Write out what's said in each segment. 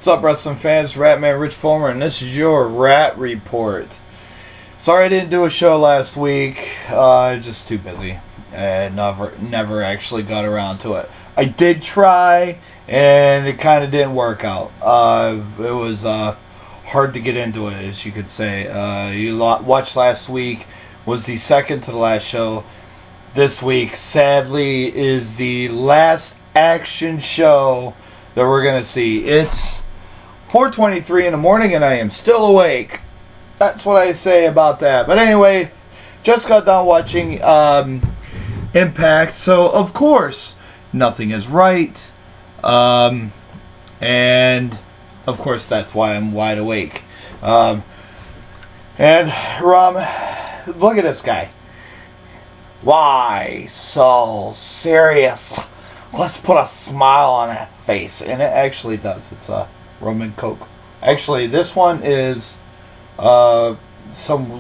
What's up, wrestling fans? Ratman Rich Fulmer, and this is your Rat Report. Sorry I didn't do a show last week. Just too busy. And never actually got around to it. I did try, and it kind of didn't work out. It was hard to get into it, as you could say. You watched last week, was the second to the last show. This week, sadly, is the last action show that we're going to see. It's 4:23 in the morning and I am still awake. That's what I say about that. But anyway, just got done watching Impact, so of course nothing is right. And of course that's why I'm wide awake. And Rom, look at this guy. Why so serious? Let's put a smile on that face. And it actually does. It's a rum and coke. Actually, this one is some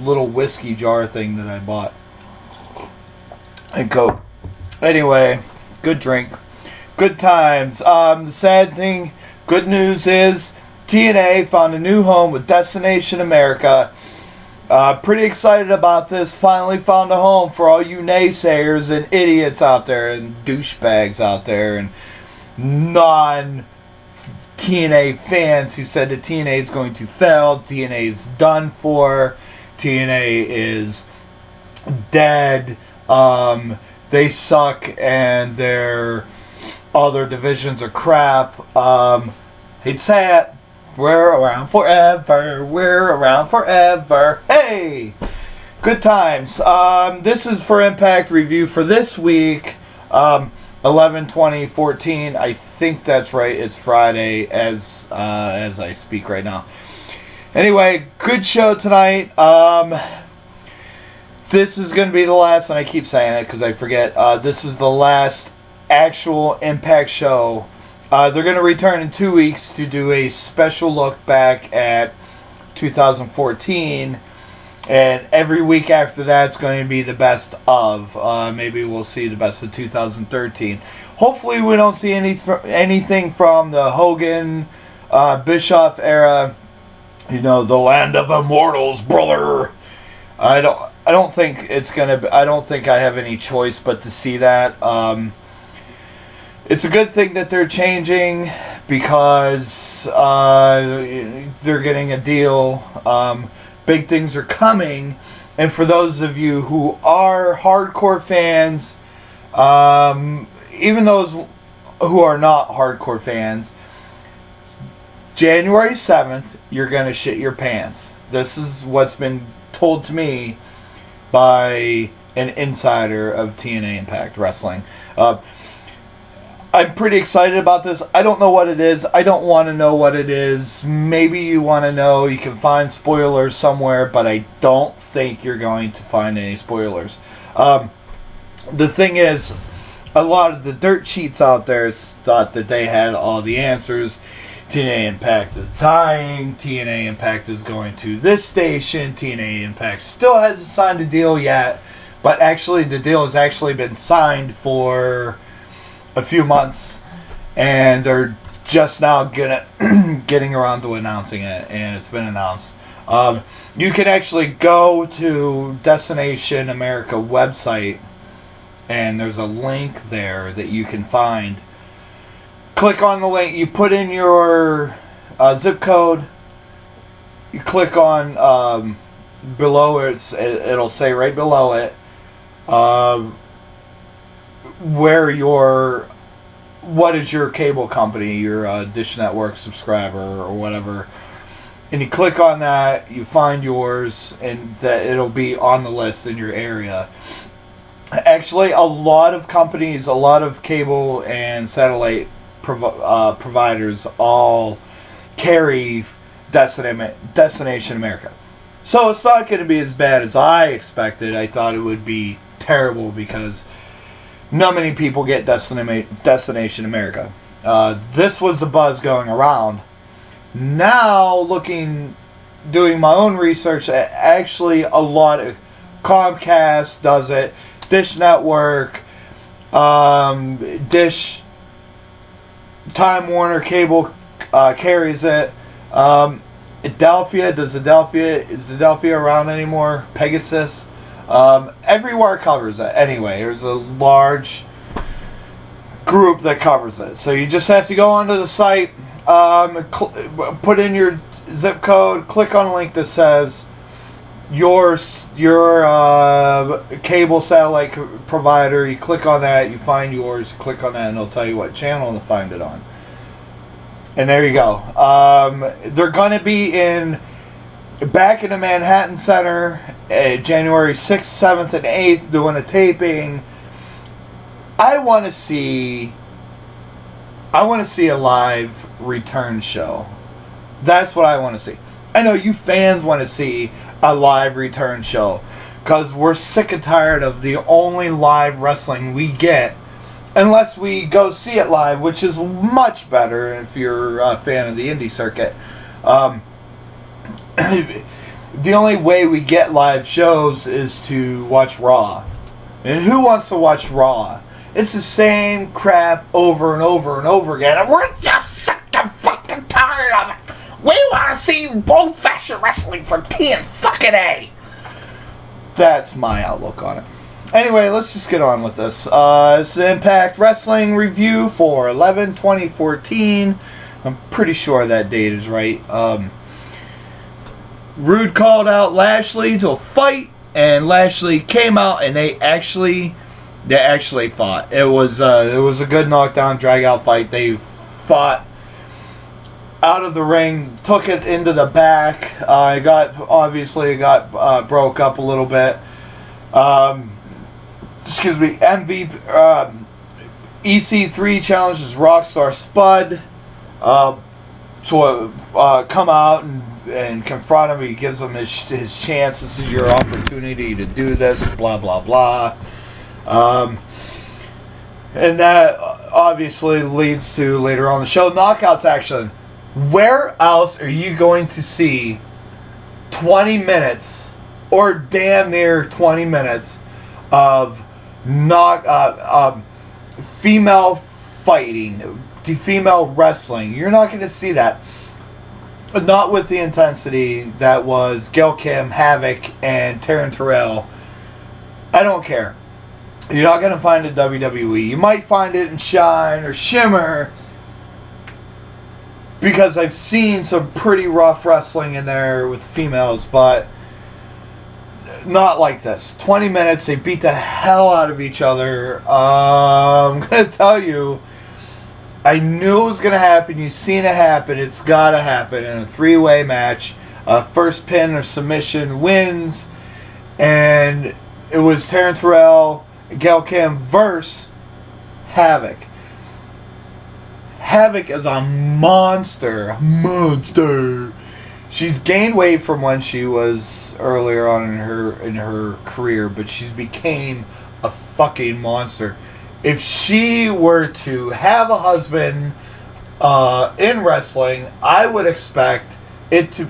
little whiskey jar thing that I bought. And coke. Anyway, good drink. Good times. The sad thing, good news is TNA found a new home with Destination America. Pretty excited about this. Finally found a home for all you naysayers and idiots out there and douchebags out there and non-TNA fans who said that TNA is going to fail. TNA is done for. TNA is dead. They suck and their other divisions are crap. Hate to say it. We're around forever. We're around forever. Hey! Good times. This is for Impact review for this week. 11/20/14. I think that's right. It's Friday as I speak right now. Anyway, good show tonight. This is going to be the last, and I keep saying it because I forget. This is the last actual Impact show. They're going to return in 2 weeks to do a special look back at 2014. And every week after that's going to be the best of. Maybe we'll see the best of 2013. Hopefully we don't see anything from the Hogan, Bischoff era. You know, the land of immortals, brother. I don't think it's going to. I don't think I have any choice but to see that. It's a good thing that they're changing because they're getting a deal. Big things are coming. And for those of you who are hardcore fans, even those who are not hardcore fans, January 7th, you're going to shit your pants. This is what's been told to me by an insider of TNA Impact Wrestling. I'm pretty excited about this. I don't know what it is. I don't want to know what it is. Maybe you want to know. You can find spoilers somewhere, but I don't think you're going to find any spoilers. The thing is, a lot of the dirt sheets out there thought that they had all the answers. TNA Impact is dying. TNA Impact is going to this station. TNA Impact still hasn't signed a deal yet, but actually the deal has actually been signed for a few months, and they're just now getting around to announcing it, and it's been announced. You can actually go to Destination America website, and there's a link there that you can find. Click on the link, you put in your zip code, you click on below it'll say right below it what is your cable company, your Dish Network subscriber or whatever, and you click on that, you find yours, and that it'll be on the list in your area. Actually, a lot of companies, a lot of cable and satellite providers all carry Destination America. So it's not going to be as bad as I expected. I thought it would be terrible because not many people get Destination America. This was the buzz going around. Now, doing my own research, actually a lot of Comcast does it, Dish Network, Dish, Time Warner Cable carries it. Adelphia, is Adelphia around anymore? Pegasus. Everywhere covers it. Anyway, there's a large group that covers it. So you just have to go onto the site, put in your zip code, click on a link that says your cable satellite provider. You click on that, you find yours, click on that, and it'll tell you what channel to find it on. And there you go. They're going to be back in the Manhattan Center January 6th, 7th, and 8th doing a taping. I want to see a live return show. That's what I want to see. I know you fans want to see a live return show because we're sick and tired of the only live wrestling we get unless we go see it live, which is much better if you're a fan of the indie circuit. The only way we get live shows is to watch Raw. And who wants to watch Raw? It's the same crap over and over and over again. And we're just sick and fucking tired of it. We want to see old-fashioned wrestling from TNA. That's my outlook on it. Anyway, let's just get on with this. It's an Impact Wrestling review for 11/2014. I'm pretty sure that date is right. Rude called out Lashley to a fight, and Lashley came out, and they actually fought. It was a good knockdown, drag-out fight. They fought out of the ring, took it into the back. It got broke up a little bit. Excuse me. EC3 challenges Rockstar Spud to come out and confront him. He gives him his chance. This is your opportunity to do this. Blah blah blah. And that obviously leads to later on the show knockouts action. Where else are you going to see 20 minutes or damn near 20 minutes of female fighting, female wrestling? You're not going to see that. Not with the intensity that was Gail Kim, Havoc, and Taryn Terrell. I don't care. You're not going to find it WWE. You might find it in Shine or Shimmer, because I've seen some pretty rough wrestling in there with females, but not like this. 20 minutes, they beat the hell out of each other. I'm going to tell you, I knew it was going to happen. You've seen it happen. It's got to happen in a three-way match. First pin or submission wins, and it was Taryn Terrell, Gail Kim versus Havoc. Havoc is a monster. She's gained weight from when she was earlier on in her career, but she became a fucking monster. If she were to have a husband in wrestling, I would expect it to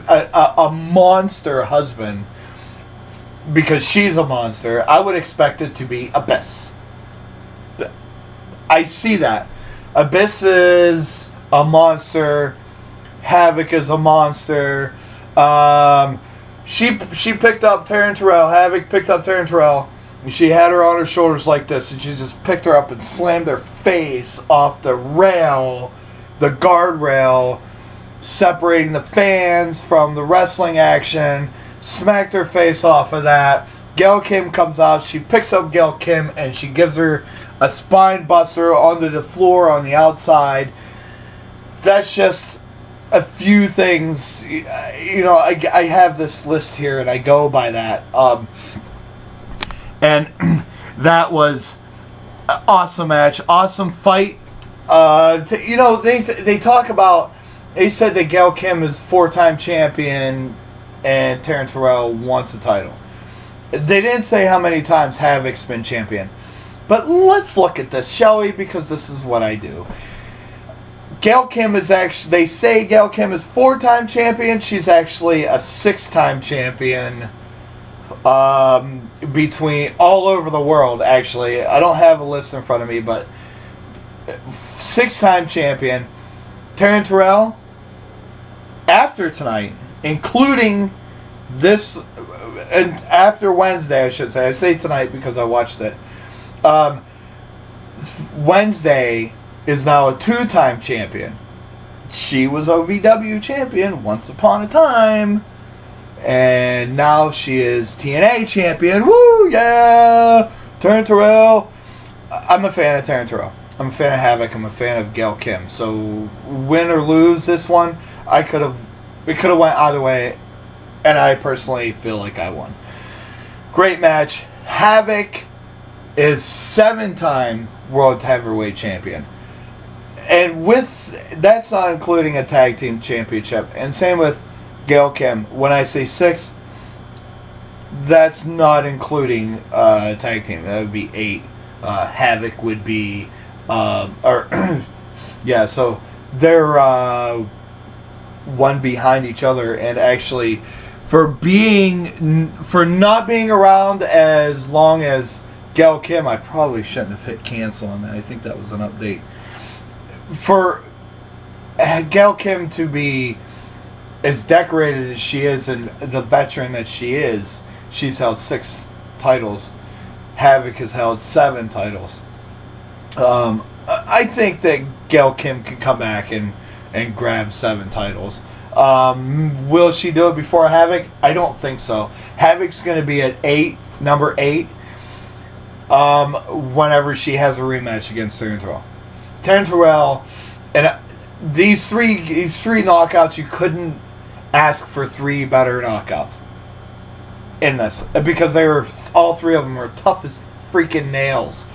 a monster husband, because she's a monster. I would expect it to be Abyss. I see that. Abyss is a monster. Havoc is a monster. She picked up Taryn Terrell. Havoc picked up Taryn Terrell. And she had her on her shoulders like this, and she just picked her up and slammed her face off the rail, the guardrail, separating the fans from the wrestling action. Smacked her face off of that. Gail Kim comes out. She picks up Gail Kim and she gives her a spine buster onto the floor on the outside. That's just a few things. I have this list here and I go by that. And that was an awesome match, awesome fight. They talk about. They said that Gail Kim is 4-time champion and Taryn Terrell wants a title. They didn't say how many times Havoc's been champion. But let's look at this, shall we? Because this is what I do. Gail Kim is actually, they say Gail Kim is 4-time champion. She's actually a 6-time champion between all over the world, actually. I don't have a list in front of me, but 6-time champion. Taryn Terrell, after tonight, including this, and after Wednesday, I should say. I say tonight because I watched it. Wednesday is now a 2-time champion. She was OVW champion once upon a time, and now she is TNA champion. Woo, yeah! Taryn Terrell. I'm a fan of Taryn Terrell. I'm a fan of Havoc. I'm a fan of Gail Kim. So win or lose this one, it could have went either way, and I personally feel like I won. Great match. Havoc is 7-time World Heavyweight Champion. And that's not including a tag team championship. And same with Gail Kim. When I say 6, that's not including tag team. That would be 8. Havoc would be, yeah. So they're one behind each other, and actually, for not being around as long as Gail Kim, I probably shouldn't have hit cancel on that. I think that was an update. For Gail Kim to be as decorated as she is and the veteran that she is, she's held 6 titles. Havoc has held 7 titles. I think that Gail Kim can come back and grab 7 titles. Will she do it before Havoc? I don't think so. Havoc's going to be at number 8, whenever she has a rematch against Taryn Terrell. Taryn Terrell, and these three knockouts, you couldn't ask for 3 better knockouts in this, because all 3 of them are tough as freaking nails.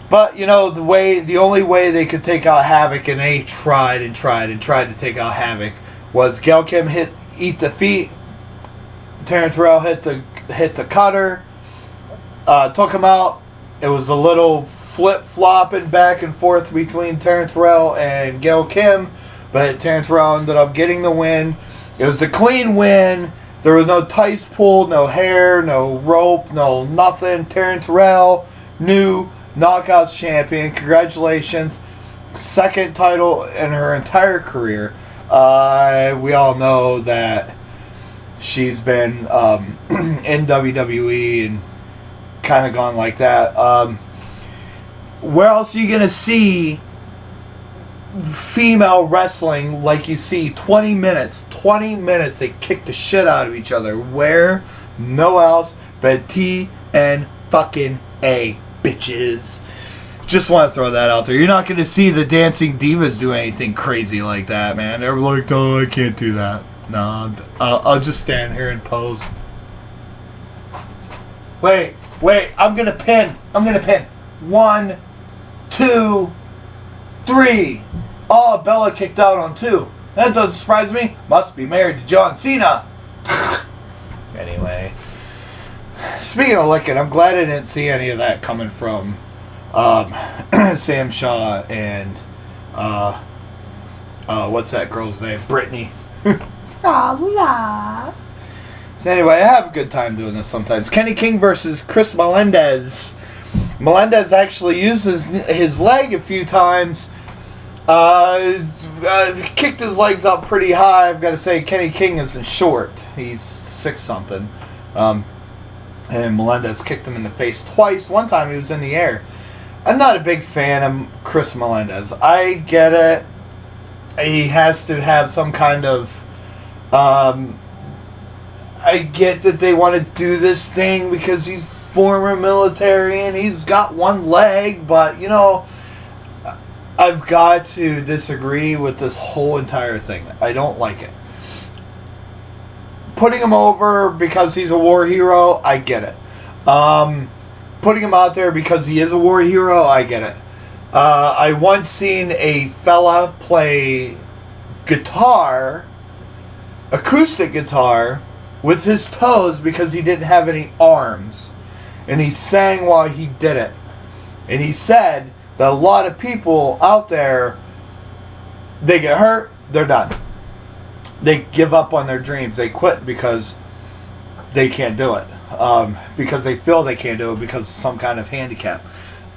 But the only way they could take out Havoc, and they tried to take out Havoc, was Gail Kim eat the feet, Taryn Terrell hit the cutter, took him out. It was a little flip-flopping back and forth between Taryn Terrell and Gail Kim, but Taryn Terrell ended up getting the win. It was a clean win. There was no tights pulled, no hair, no rope, no nothing. Taryn Terrell, new Knockouts champion. Congratulations. 2nd title in her entire career. We all know that she's been in WWE and kind of gone like that. Where else are you going to see female wrestling like you see 20 minutes? 20 minutes they kick the shit out of each other. Where? No else but TN fucking A, bitches. Just want to throw that out there. You're not going to see the Dancing Divas do anything crazy like that, man. They're like, oh, I can't do that. No, I'll just stand here and pose. Wait, I'm going to pin. 1, 2, 3. Oh, Bella kicked out on 2. That doesn't surprise me. Must be married to John Cena. Anyway. Speaking of licking, I'm glad I didn't see any of that coming from Sam Shaw and what's that girl's name? Brittany. La. So anyway, I have a good time doing this sometimes. Kenny King versus Chris Melendez. Melendez actually uses his leg a few times. Kicked his legs up pretty high. I've got to say, Kenny King isn't short. He's 6-something. And Melendez kicked him in the face twice. One time he was in the air. I'm not a big fan of Chris Melendez. I get it. He has to have some kind of... I get that they want to do this thing because he's former military and he's got one leg, but, I've got to disagree with this whole entire thing. I don't like it. Putting him over because he's a war hero, I get it. Putting him out there because he is a war hero, I get it. I once seen a fella play guitar, acoustic guitar, with his toes because he didn't have any arms. And he sang while he did it. And he said that a lot of people out there, they get hurt, they're done. They give up on their dreams. They quit because they can't do it. Because they feel they can't do it because of some kind of handicap.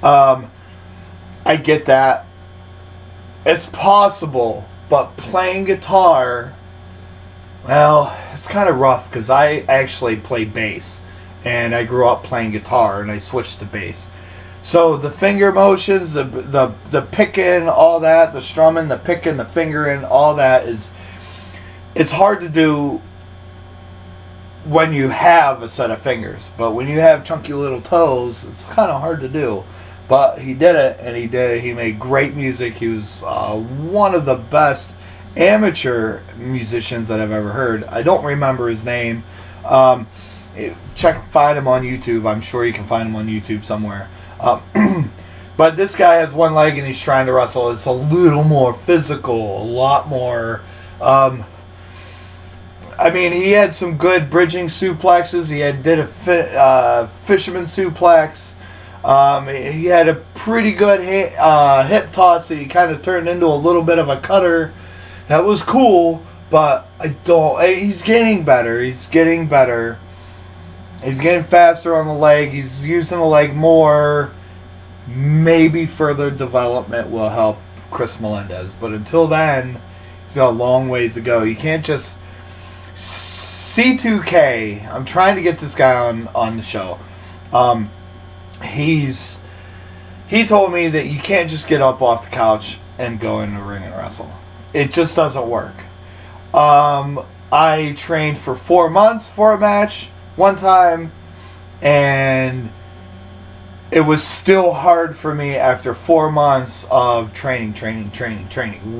I get that. It's possible But playing guitar, well, it's kind of rough because I actually play bass. And I grew up playing guitar and I switched to bass. So the finger motions, the picking, all that, the strumming, the picking, the fingering, all that it's hard to do when you have a set of fingers. But when you have chunky little toes, it's kind of hard to do. But he did it, and he made great music. He was one of the best amateur musicians that I've ever heard. I don't remember his name. Find him on YouTube. I'm sure you can find him on YouTube somewhere. But this guy has one leg and he's trying to wrestle. It's a little more physical, a lot more. I mean, he had some good bridging suplexes. He did a fisherman suplex. He had a pretty good hip toss that he kind of turned into a little bit of a cutter. That was cool, but he's getting better. He's getting better. He's getting faster on the leg. He's using the leg more. Maybe further development will help Chris Melendez. But until then, he's got a long ways to go. You can't just... C2K, I'm trying to get this guy on the show. He told me that you can't just get up off the couch and go in the ring and wrestle. It just doesn't work. I trained for 4 months for a match one time, and it was still hard for me after 4 months of training,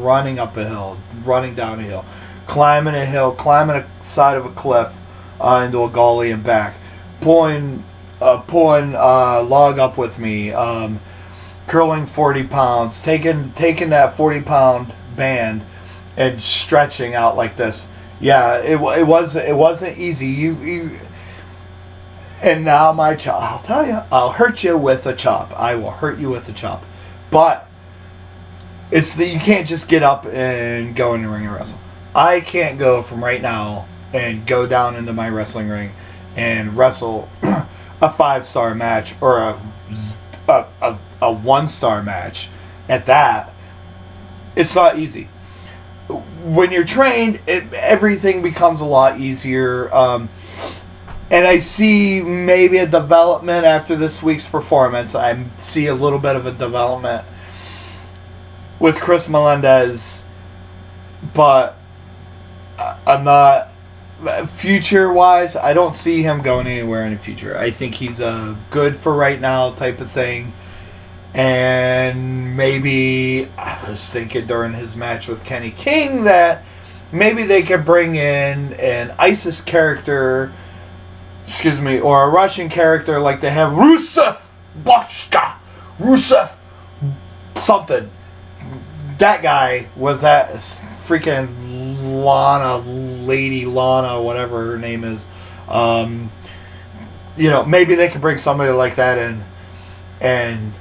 running up a hill, running down a hill, climbing a hill, climbing a side of a cliff into a gully and back, pulling log up with me, curling 40 pounds, taking that 40-pound band and stretching out like this. Yeah, it wasn't easy. You and now my chop, I'll tell you, I'll hurt you with a chop. I will hurt you with a chop. But it's that you can't just get up and go in the ring and wrestle. I can't go from right now and go down into my wrestling ring and wrestle a 5-star match or a 1-star match. At that, it's not easy. When you're trained, everything becomes a lot easier. And I see maybe a development after this week's performance. I see a little bit of a development with Chris Melendez, but I'm not... Future-wise, I don't see him going anywhere in the future. I think he's a good for right now type of thing. And maybe, I was thinking during his match with Kenny King that maybe they could bring in an ISIS character, or a Russian character like they have Rusev Bochka, Rusev something. That guy with that freaking Lady Lana, whatever her name is. Maybe they could bring somebody like that in and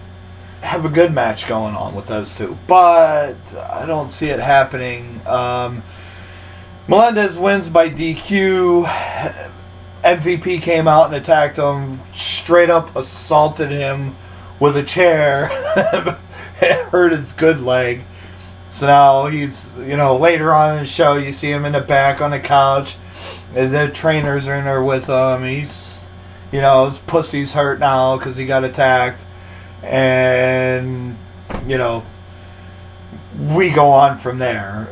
have a good match going on with those two. But I don't see it happening. Melendez wins by DQ. MVP came out and attacked him, straight up assaulted him with a chair. It hurt his good leg. So now he's, later on in the show, you see him in the back on the couch. And the trainers are in there with him. He's, his pussy's hurt now because he got attacked. And, we go on from there.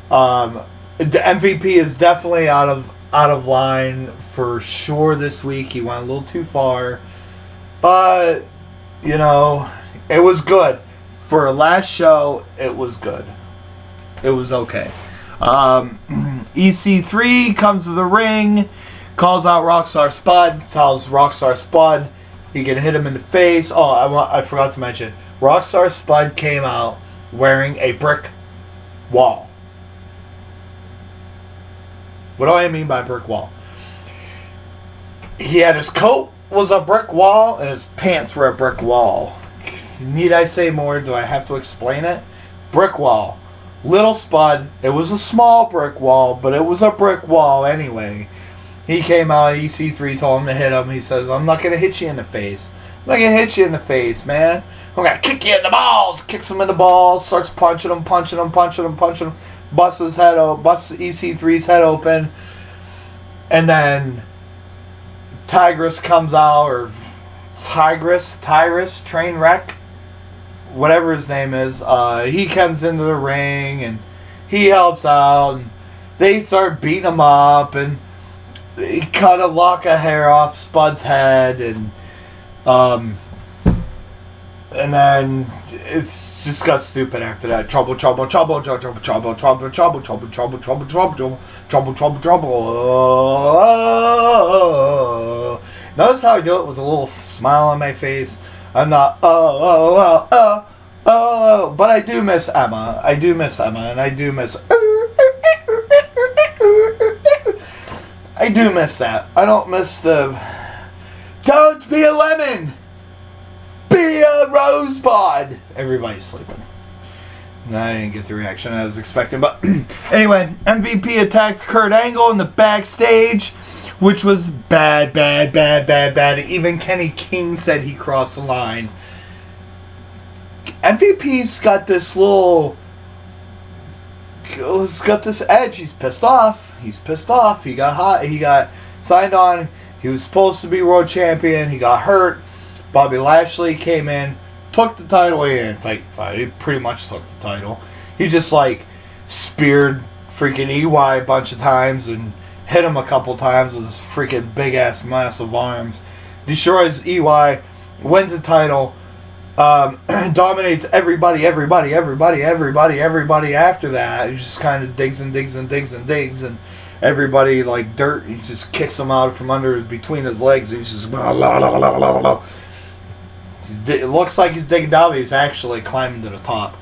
The MVP is definitely out of line for sure this week. He went a little too far. But, it was good. For last show, it was good. It was okay. EC3 comes to the ring, calls out Rockstar Spud, tells Rockstar Spud he can hit him in the face. Oh, I forgot to mention, Rockstar Spud came out wearing a brick wall. What do I mean by brick wall? He had his coat was a brick wall and his pants were a brick wall. Need I say more? Do I have to explain it? Brick wall. Little Spud. It was a small brick wall, but it was a brick wall anyway. He came out, EC3 told him to hit him. He says, I'm not going to hit you in the face. I'm not going to hit you in the face, man. I'm going to kick you in the balls. Kicks him in the balls, starts punching him. busts EC3's head open, and then Tigress comes out, or Tyrus, Trainwreck, whatever his name is. He comes into the ring and he helps out, and they start beating him up, and he cut a lock of hair off Spud's head, and then it's just got stupid after that. Trouble. Notice how I do it with a little smile on my face. I'm not but I do miss Emma. And I do miss. I do miss that. I don't miss the. Don't be a lemon. Be a rosebud. Everybody's sleeping. No, I didn't get the reaction I was expecting. But anyway, MVP attacked Kurt Angle in the backstage, which was bad. Even Kenny King said he crossed the line. MVP's got this little. He's got this edge. He's pissed off. He got hot. He got signed on. He was supposed to be world champion. He got hurt. Bobby Lashley came in, took the title away. He pretty much took the title. He just speared freaking EY a bunch of times and hit him a couple times with his freaking big ass massive arms. Destroys EY, wins the title, dominates everybody after that. He just kind of digs, and everybody like dirt. He just kicks him out from under between his legs. He's just blah, blah, blah, blah, blah, blah. It looks like he's digging down, but he's actually climbing to the top.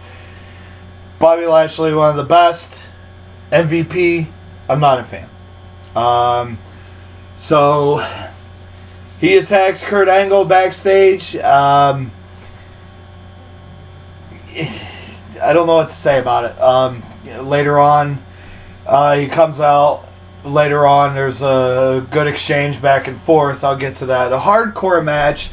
Bobby Lashley, one of the best. MVP, I'm not a fan. So he attacks Kurt Angle backstage. I don't know what to say about it. Later on, he comes out. Later on, there's a good exchange back and forth. I'll get to that. A hardcore match.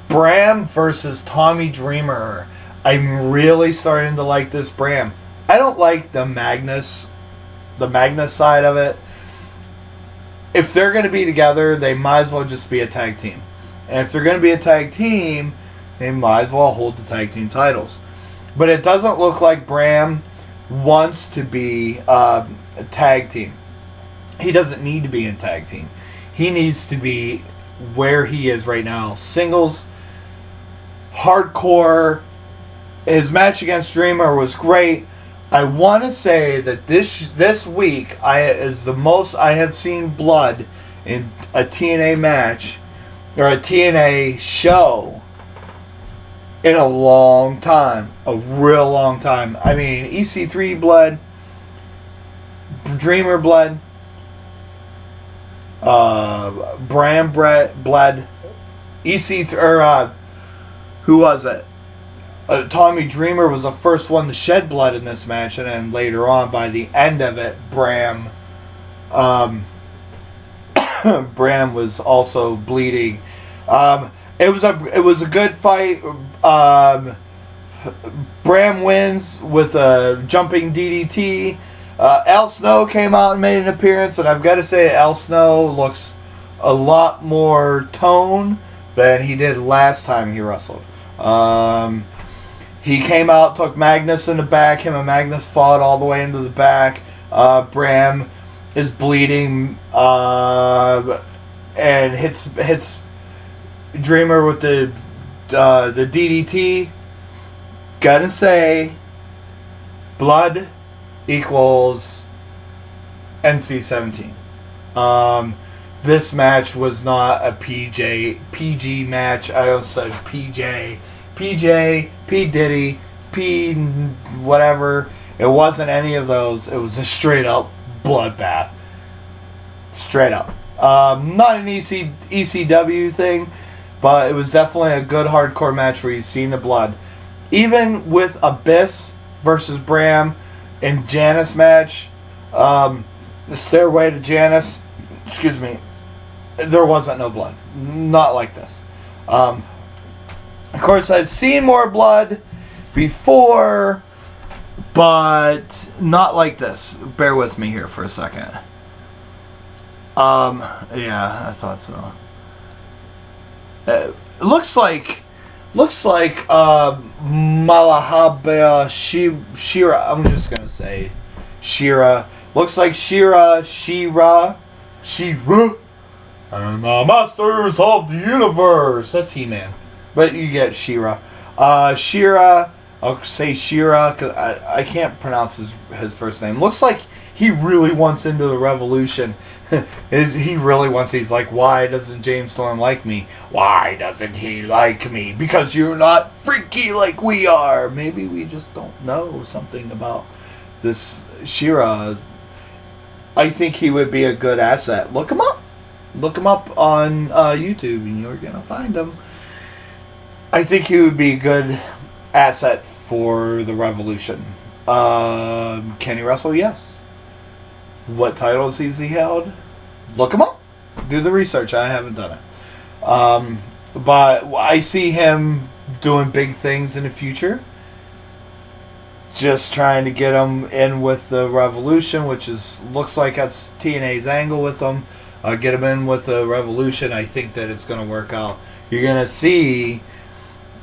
Bram versus Tommy Dreamer. I'm really starting to like this Bram. I don't like the Magnus side of it. If they're going to be together, they might as well just be a tag team. And if they're going to be a tag team, they might as well hold the tag team titles. But it doesn't look like Bram wants to be a tag team. He doesn't need to be in tag team. He needs to be where he is right now. Singles, hardcore. His match against Dreamer was great. I want to say that this week is the most I have seen blood in a TNA match or a TNA show in a long time. A real long time. I mean, EC3 blood, Dreamer blood, Bram blood, EC3, who was it? Tommy Dreamer was the first one to shed blood in this match, and then later on, by the end of it, Bram was also bleeding. It was a good fight. Bram wins with a jumping DDT. Al Snow came out and made an appearance, and I've got to say, Al Snow looks a lot more toned than he did last time he wrestled. He came out, took Magnus in the back. Him and Magnus fought all the way into the back. Bram is bleeding and hits Dreamer with the DDT. Gotta say, blood equals NC-17. This match was not a PG match. I also said PJ, P. Diddy, P whatever. It wasn't any of those. It was a straight up bloodbath. Straight up. Not an ECW thing, but it was definitely a good hardcore match where you've seen the blood. Even with Abyss versus Bram in Janice match, the Stairway to Janice, excuse me, there wasn't no blood. Not like this. Of course, I'd seen more blood before but not like this. Bear with me here for a second. Yeah, I thought so. Looks like Malahabia Shira. I'm just gonna say Shira. Looks like Shira, and the Masters of the Universe. That's He-Man, but you get Shira. Shira. I'll say Shira because I can't pronounce his first name. Looks like he really wants into the Revolution. He really wants. He's like, why doesn't James Storm like me? Why doesn't he like me? Because you're not freaky like we are. Maybe we just don't know something about this Shira. I think he would be a good asset. Look him up. Look him up on YouTube, and you're gonna find him. I think he would be a good asset for the Revolution. Can he wrestle? Yes. What titles has he held? Look him up. Do the research. I haven't done it. But I see him doing big things in the future. Just trying to get him in with the Revolution, which looks like that's TNA's angle with him. Get him in with the Revolution. I think that it's going to work out. You're gonna see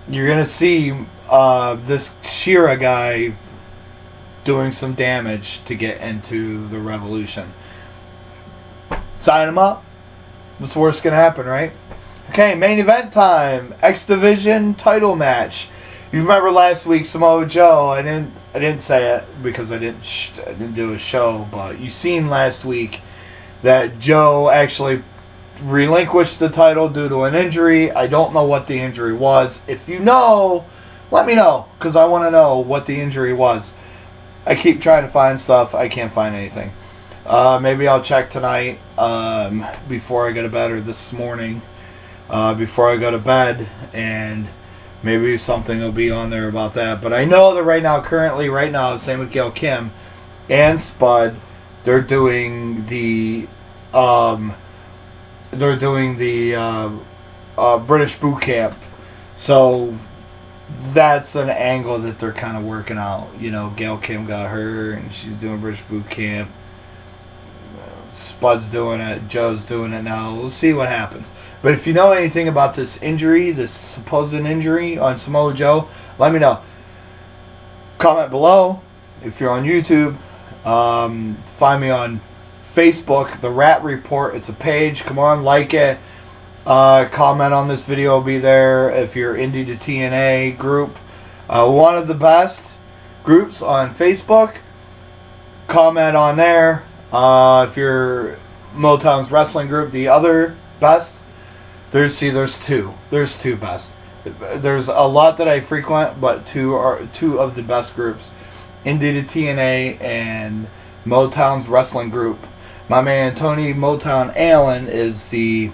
this Shira guy doing some damage to get into the Revolution. Sign him up. What's the worst gonna happen, right? Okay, main event time. X Division title match. You remember last week Samoa Joe? I didn't say it because I didn't do a show, but you seen last week that Joe actually relinquished the title due to an injury. I don't know what the injury was. If you know, let me know, because I want to know what the injury was. I keep trying to find stuff. I can't find anything. Maybe I'll check tonight before I go to bed, or this morning before I go to bed, and maybe something will be on there about that. But I know that currently right now, same with Gail Kim and Spud, they're doing the British boot camp. So that's an angle that they're kind of working out. You know, Gail Kim got her, and she's doing British boot camp. Spud's doing it. Joe's doing it now. We'll see what happens. But if you know anything about this injury, this supposed injury on Samoa Joe, let me know. Comment below. If you're on YouTube, find me on Facebook, The Ratt Report. It's a page. Come on, like it. Comment on this video. Will be there. If you're into the TNA group, one of the best groups on Facebook, comment on there. If you're Motown's wrestling group, the other best, there's two best. There's a lot that I frequent, but two of the best groups, Indie to TNA and Motown's wrestling group. My man Tony Motown Allen is the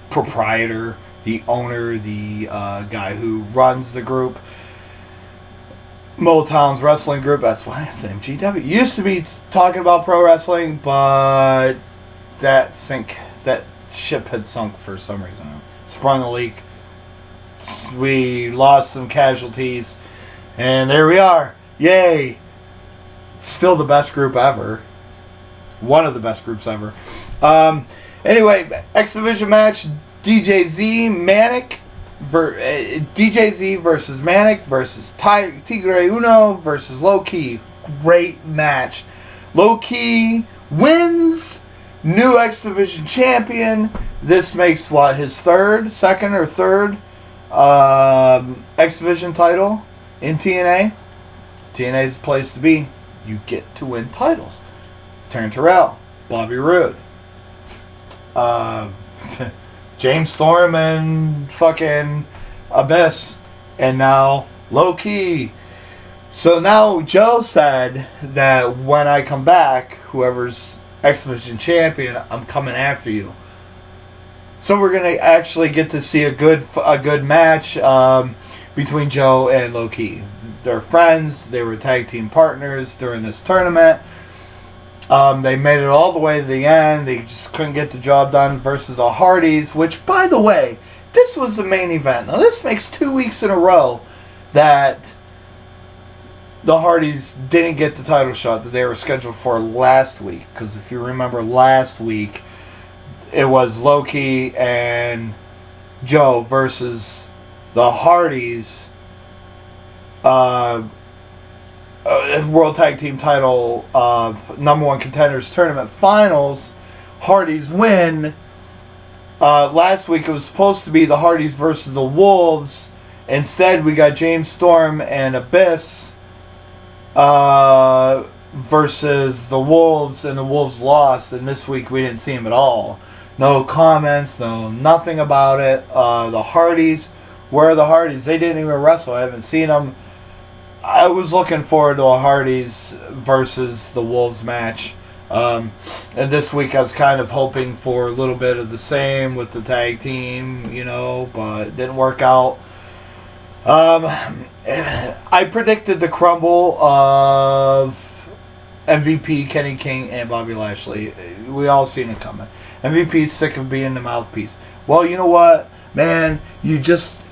proprietor, the owner, the guy who runs the group. Motown's wrestling group, that's why it's MGW. Used to be talking about pro wrestling, but that ship had sunk for some reason. Sprung a leak. We lost some casualties, and there we are. Yay! Still the best group ever. One of the best groups ever. Anyway, X Division match: DJZ versus Manic versus Tigre Uno versus Low Key. Great match. Low Key wins. New X Division champion. This makes his second or third X Division title in TNA. TNA's the place to be. You get to win titles. Taryn Terrell, Bobby Roode, James Storm and fucking Abyss, and now Low Key. So now Joe said that when I come back, whoever's X Division champion, I'm coming after you. So we're gonna actually get to see a good match between Joe and Low Key. They're friends. They were tag team partners during this tournament. They made it all the way to the end. They just couldn't get the job done versus the Hardys, which, by the way, this was the main event. Now, this makes 2 weeks in a row that the Hardys didn't get the title shot that they were scheduled for last week. Because if you remember last week, it was Loki and Joe versus the Hardys World Tag Team title number one contenders tournament finals. Hardys win. Last week it was supposed to be the Hardys versus the Wolves. Instead, we got James Storm and Abyss versus the Wolves, and the Wolves lost. And this week we didn't see him at all. No comments, nothing about it. The Hardys, where are the Hardys? They didn't even wrestle. I haven't seen them. I was looking forward to a Hardys versus the Wolves match. And this week I was kind of hoping for a little bit of the same with the tag team, but it didn't work out. I predicted the crumble of MVP, Kenny King, and Bobby Lashley. We all seen it coming. MVP's sick of being the mouthpiece. Well, you know what, man?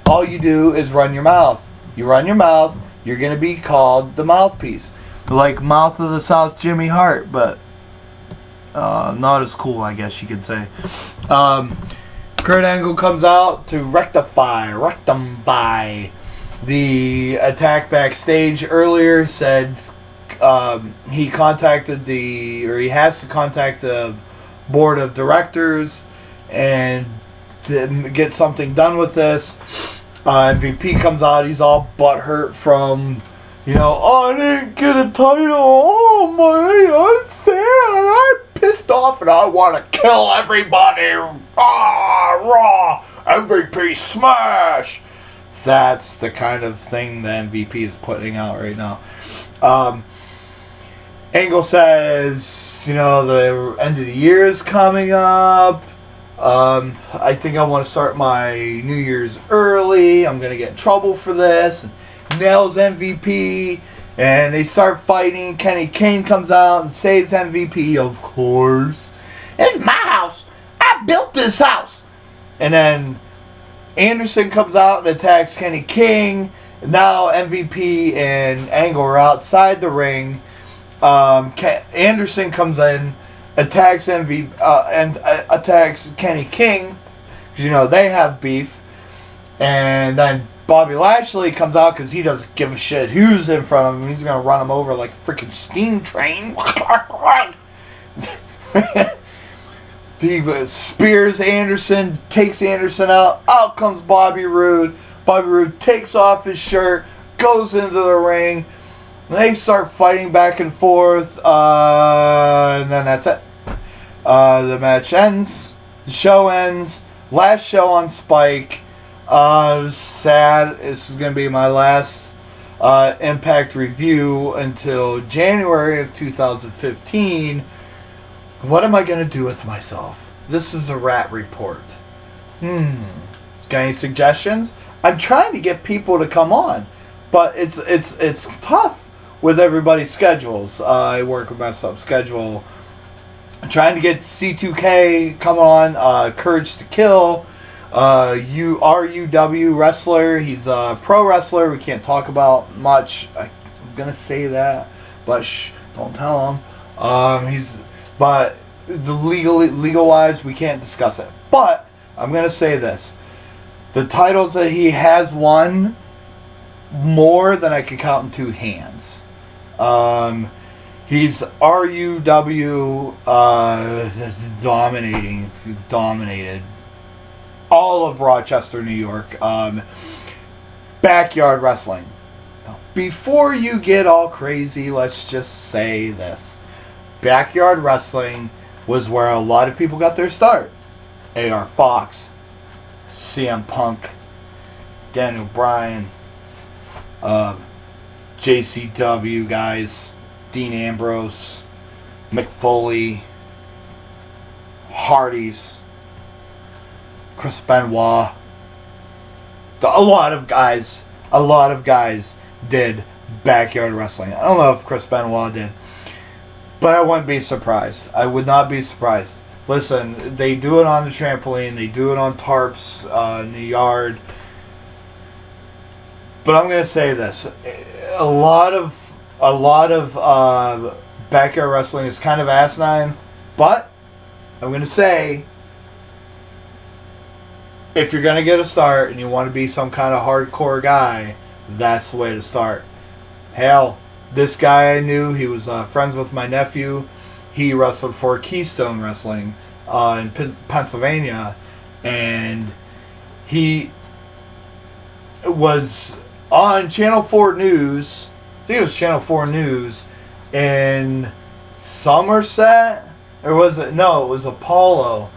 All you do is run your mouth. You run your mouth, you're going to be called the mouthpiece. Like Mouth of the South Jimmy Hart, but not as cool, I guess you could say. Kurt Angle comes out to rectify the attack backstage earlier. Said he has to contact the board of directors and to get something done with this. MVP comes out. He's all butthurt from, I didn't get a title. Oh my, I'm sad. I'm pissed off and I want to kill everybody. Raw. MVP smash. That's the kind of thing the MVP is putting out right now. Angle says, the end of the year is coming up. I think I want to start my New Year's early. I'm going to get in trouble for this. And nails MVP. And they start fighting. Kenny King comes out and saves MVP, of course. It's my house. I built this house. And then Anderson comes out and attacks Kenny King. Now MVP and Angle are outside the ring. Anderson comes in, attacks attacks Kenny King, because they have beef. And then Bobby Lashley comes out because he doesn't give a shit who's in front of him. He's gonna run him over like a freaking steam train. He spears Anderson, takes Anderson out. Out comes Bobby Roode. Bobby Roode takes off his shirt, goes into the ring. They start fighting back and forth, and then that's it. The match ends. The show ends. Last show on Spike. It was sad. This is going to be my last Impact review until January of 2015. What am I going to do with myself? This is a Ratt report. Got any suggestions? I'm trying to get people to come on, but it's tough with everybody's schedules. I work a messed up schedule. I'm trying to get C2K come on. Courage to Kill. RUW wrestler. He's a pro wrestler. We can't talk about much. I'm gonna say that, but don't tell him. But the legal wise, we can't discuss it. But I'm gonna say this: the titles that he has won, more than I can count in two hands. He's RUW dominated all of Rochester, New York. Backyard wrestling. Now, before you get all crazy, let's just say this. Backyard wrestling was where a lot of people got their start. AR Fox, CM Punk, Daniel Bryan, JCW guys, Dean Ambrose, Mick Foley, Hardys, Chris Benoit. A lot of guys did backyard wrestling. I don't know if Chris Benoit did, but I wouldn't be surprised. I would not be surprised. Listen, they do it on the trampoline, they do it on tarps in the yard. But I'm going to say this. A lot of a lot of backyard wrestling is kind of asinine, but I'm going to say, if you're going to get a start and you want to be some kind of hardcore guy, that's the way to start. Hell, this guy I knew, he was friends with my nephew. He wrestled for Keystone Wrestling in Pennsylvania, and he was on Channel 4 News. I think it was Channel 4 News in Somerset, or was it? No, it was Apollo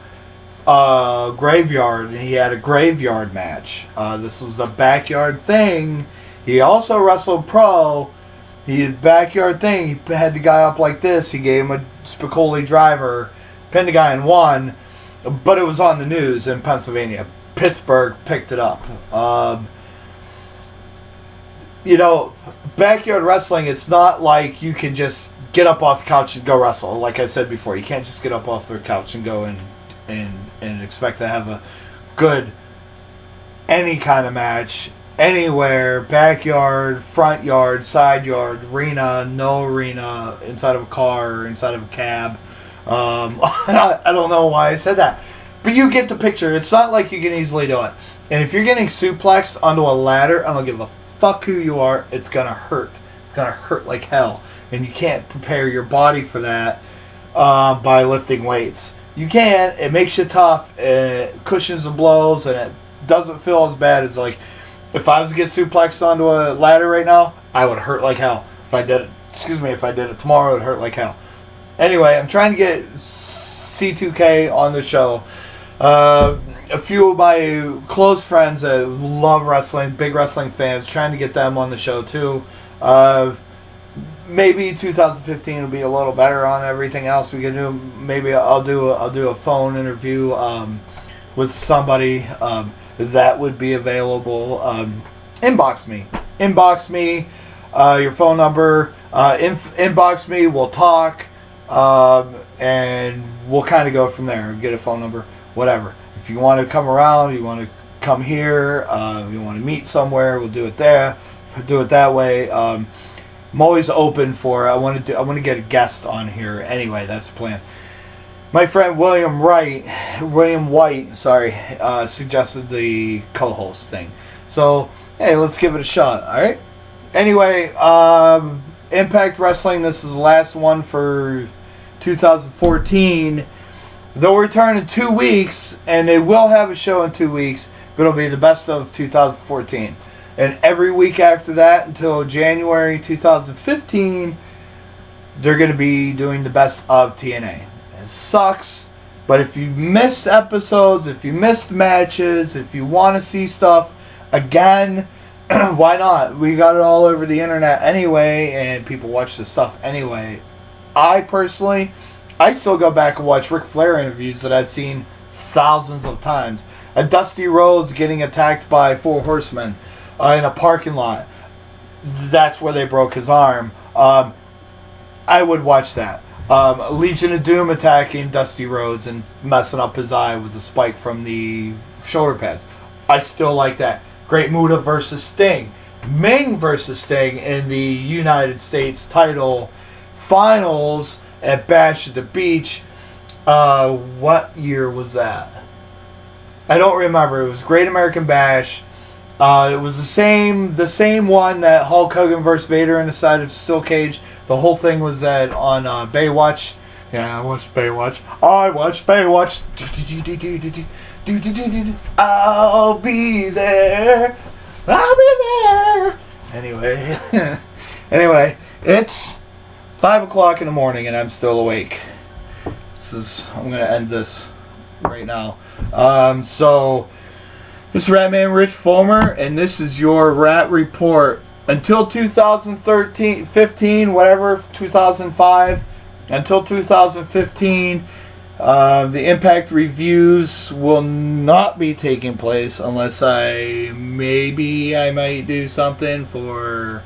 Graveyard, and he had a graveyard match. This was a backyard thing. He also wrestled pro. He had backyard thing. He had the guy up like this. He gave him a Spicoli driver, pinned the guy and won. But it was on the news in Pennsylvania. Pittsburgh picked it up. Backyard wrestling, it's not like you can just get up off the couch and go wrestle. Like I said before, you can't just get up off the couch and go and expect to have a good any kind of match anywhere. Backyard, front yard, side yard, arena, no arena, inside of a car or inside of a cab. I don't know why I said that, but you get the picture. It's not like you can easily do it. And if you're getting suplexed onto a ladder, I don't give a fuck who you are, it's gonna hurt. It's gonna hurt like hell. And you can't prepare your body for that by lifting weights. You can. It makes you tough. It cushions the blows, and it doesn't feel as bad as, like, if I was to get suplexed onto a ladder right now, I would hurt like hell. If I did it tomorrow, it would hurt like hell. Anyway, I'm trying to get C2K on the show. A few of my close friends that love wrestling, big wrestling fans, trying to get them on the show too. Maybe 2015 will be a little better on everything else we can do. Maybe I'll do a phone interview with somebody that would be available. Inbox me your phone number. Inbox me. We'll talk, and we'll kind of go from there. Get a phone number, whatever. If you want to come around, you want to come here, you want to meet somewhere, we'll do it there. Do it that way. I'm always open for. I want to get a guest on here. Anyway, that's the plan. My friend William White, suggested the co-host thing. So hey, let's give it a shot. All right. Anyway, Impact Wrestling. This is the last one for 2014. They'll return in 2 weeks, and they will have a show in 2 weeks, but it'll be the best of 2014. And every week after that, until January 2015, they're going to be doing the best of TNA. It sucks, but if you missed episodes, if you missed matches, if you want to see stuff again, why not? We got it all over the internet anyway, and people watch this stuff anyway. I still go back and watch Ric Flair interviews that I've seen thousands of times. A Dusty Rhodes getting attacked by 4 horsemen in a parking lot. That's where they broke his arm. I would watch that. Legion of Doom attacking Dusty Rhodes and messing up his eye with the spike from the shoulder pads. I still like that. Great Muta versus Sting. Ming versus Sting in the United States title finals at Bash at the Beach. What year was that? I don't remember. It was Great American Bash. It was the same one that Hulk Hogan versus Vader inside of Steel Cage. The whole thing was that on Baywatch. Yeah, I watched Baywatch. I'll be there. Anyway, it's 5 o'clock in the morning and I'm still awake. I'm gonna end this right now. So this is Ratman Rich Fulmer, and this is your Ratt Report. Until 2013, 15, whatever, 2005, until 2015, the Impact reviews will not be taking place unless I might do something for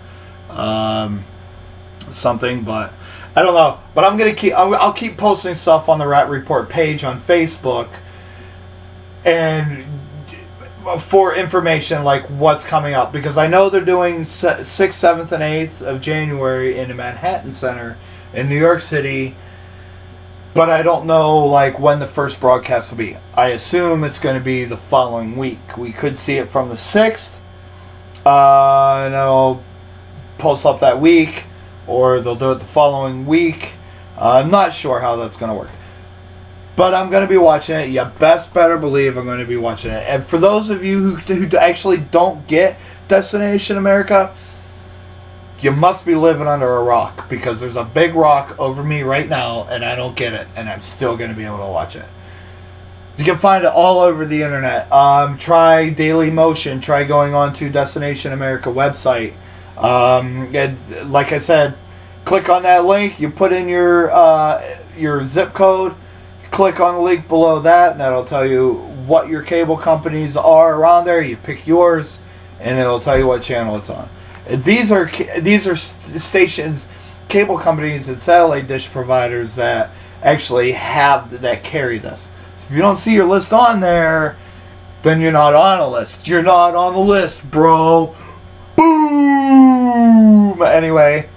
something, but I don't know. But I'll keep posting stuff on the Ratt Report page on Facebook, and for information like what's coming up, because I know they're doing 6th, 7th, and 8th of January in the Manhattan Center in New York City, but I don't know like when the first broadcast will be. I assume it's going to be the following week. We could see it from the 6th, and I'll post up that week, or they'll do it the following week. I'm not sure how that's going to work. But I'm going to be watching it. You best better believe I'm going to be watching it. And for those of you who actually don't get Destination America, you must be living under a rock, because there's a big rock over me right now and I don't get it. And I'm still going to be able to watch it. You can find it all over the internet. Try Daily Motion. Try going on to Destination America website. And like I said, click on that link. You put in your zip code. Click on the link below that, and that'll tell you what your cable companies are around there. You pick yours, and it'll tell you what channel it's on. And these are stations, cable companies, and satellite dish providers that actually that carry this. So if you don't see your list on there, then you're not on a list. You're not on the list, bro. Boom. Anyway,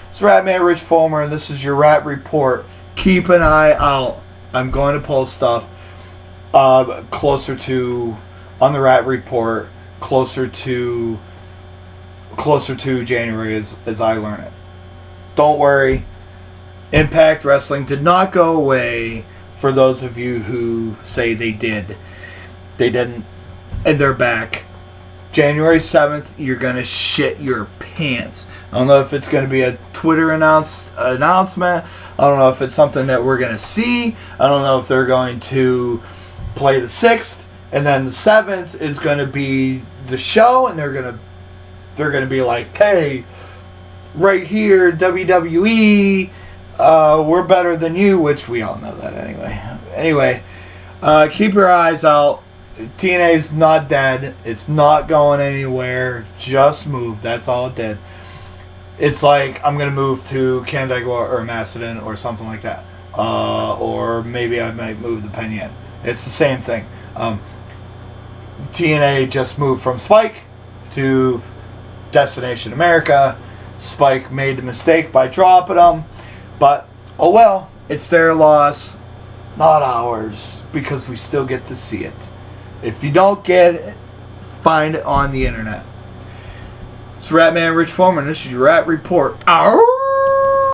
it's Ratman Rich Fulmer, and this is your Ratt Report. Keep an eye out. I'm going to post stuff closer to, on the Ratt Report, closer to January as I learn it. Don't worry. Impact Wrestling did not go away. For those of you who say they did, they didn't, and they're back. January 7th, you're going to shit your pants. I don't know if it's going to be a Twitter announcement. I don't know if it's something that we're going to see. I don't know if they're going to play the 6th, and then the 7th is going to be the show, and they're going to be like, hey, right here, WWE, we're better than you, which we all know that anyway. Anyway, keep your eyes out. TNA's not dead. It's not going anywhere. Just move. That's all it did. It's like I'm going to move to Canandaigua or Macedon or something like that. Or maybe I might move to Penn Yan. It's the same thing. TNA just moved from Spike to Destination America. Spike made the mistake by dropping them. But, oh well, it's their loss, not ours, because we still get to see it. If you don't get it, find it on the internet. It's Ratman Rich Fulmer, and this is your Ratt Report. Ow!